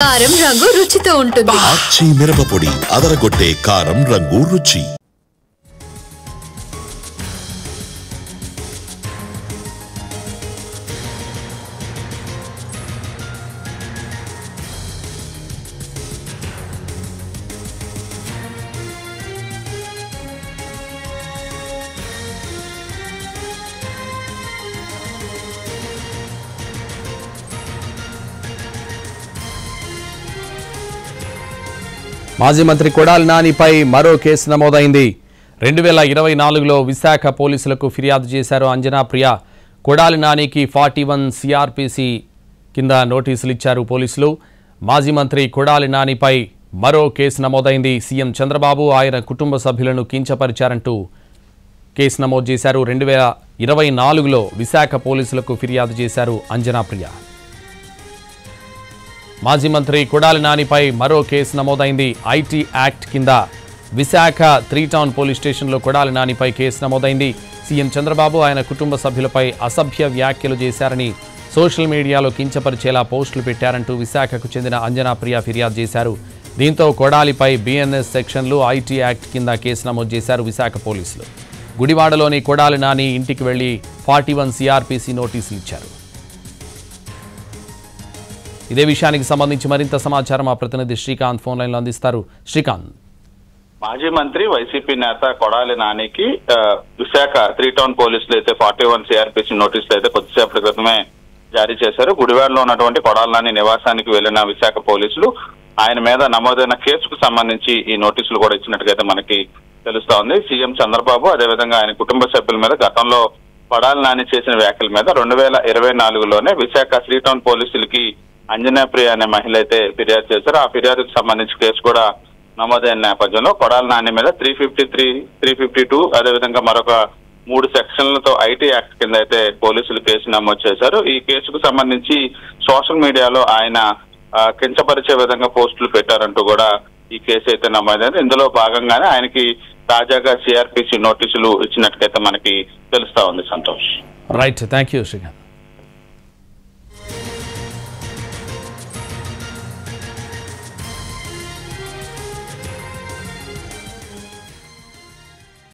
కారం రంగు రుచితో ఉంటుంది. ఆచి మిరపపొడి అదరగొట్టే కారం రంగు రుచి. మాజీ మంత్రి కొడాలి నానిపై మరో కేసు నమోదైంది. 2024లో విశాఖ పోలీసులకు ఫిర్యాదు చేశారు అంజనా ప్రియ. కొడాలి నానికి 41 సిఆర్పిసి కింద నోటీసులు ఇచ్చారు పోలీసులు. మాజీ మంత్రి కొడాలి నానిపై మరో కేసు నమోదైంది. సీఎం చంద్రబాబు ఆయన కుటుంబ సభ్యులను కించపరిచారంటూ కేసు నమోదు చేశారు. 2024లో విశాఖ పోలీసులకు ఫిర్యాదు చేశారు అంజనా ప్రియ. మాజీ మంత్రి కొడాలి నానిపై మరో కేసు నమోదైంది. ఐటీ యాక్ట్ కింద విశాఖ 3 టౌన్ పోలీస్ స్టేషన్లో కొడాలి నానిపై కేసు నమోదైంది. సీఎం చంద్రబాబు ఆయన కుటుంబ సభ్యులపై అసభ్య వ్యాఖ్యలు చేశారని, సోషల్ మీడియాలో కించపరిచేలా పోస్టులు పెట్టారంటూ విశాఖకు చెందిన అంజనా ప్రియ ఫిర్యాదు చేశారు. దీంతో కొడాలిపై బిఎన్ఎస్ సెక్షన్లు, ఐటీ యాక్ట్ కింద కేసు నమోదు చేశారు విశాఖ పోలీసులు. గుడివాడలోని కొడాలి నాని ఇంటికి వెళ్లి 41 సిఆర్పిసి నోటీసులు ఇచ్చారు. ఇదే విషయానికి సంబంధించి మరింత సమాచారం మా ప్రతినిధి శ్రీకాంత్ ఫోన్ లైన్ లో అందిస్తారు. శ్రీకాంత్, మాజీ మంత్రి వైసీపీ నేత కొడాలి నానికి విశాఖ 3 టౌన్ పోలీసులు అయితే 41 సిఆర్పిసి నోటీసులు అయితే కొద్దిసేపటి క్రితమే జారీ చేశారు. గుడివాడలో ఉన్నటువంటి కొడాలి నాని నివాసానికి వెళ్లిన విశాఖ పోలీసులు ఆయన మీద నమోదైన కేసుకు సంబంధించి ఈ నోటీసులు కూడా ఇచ్చినట్టుగా మనకి తెలుస్తా ఉంది. సీఎం చంద్రబాబు అదేవిధంగా ఆయన కుటుంబ సభ్యుల మీద గతంలో కొడాలి నాని చేసిన వ్యాఖ్యల మీద 2024లోనే విశాఖ 3 టౌన్ పోలీసులకి అంజనా ప్రియ అనే మహిళ అయితే ఫిర్యాదు చేశారు. ఆ ఫిర్యాదుకు సంబంధించి కేసు కూడా నమోదైన నేపథ్యంలో కొడాలి నాని మీద 353, 352 అదేవిధంగా మరొక 3 సెక్షన్లతో ఐటీ యాక్ట్ కింద అయితే పోలీసులు కేసు నమోదు చేశారు. ఈ కేసుకు సంబంధించి సోషల్ మీడియాలో ఆయన కించపరిచే విధంగా పోస్టులు పెట్టారంటూ కూడా ఈ కేసు అయితే నమోదైంది. ఇందులో భాగంగానే ఆయనకి తాజాగా సిఆర్పిసి నోటీసులు ఇచ్చినట్టుగా మనకి తెలుస్తా ఉంది. Santosh. Right, thank you Srikanth.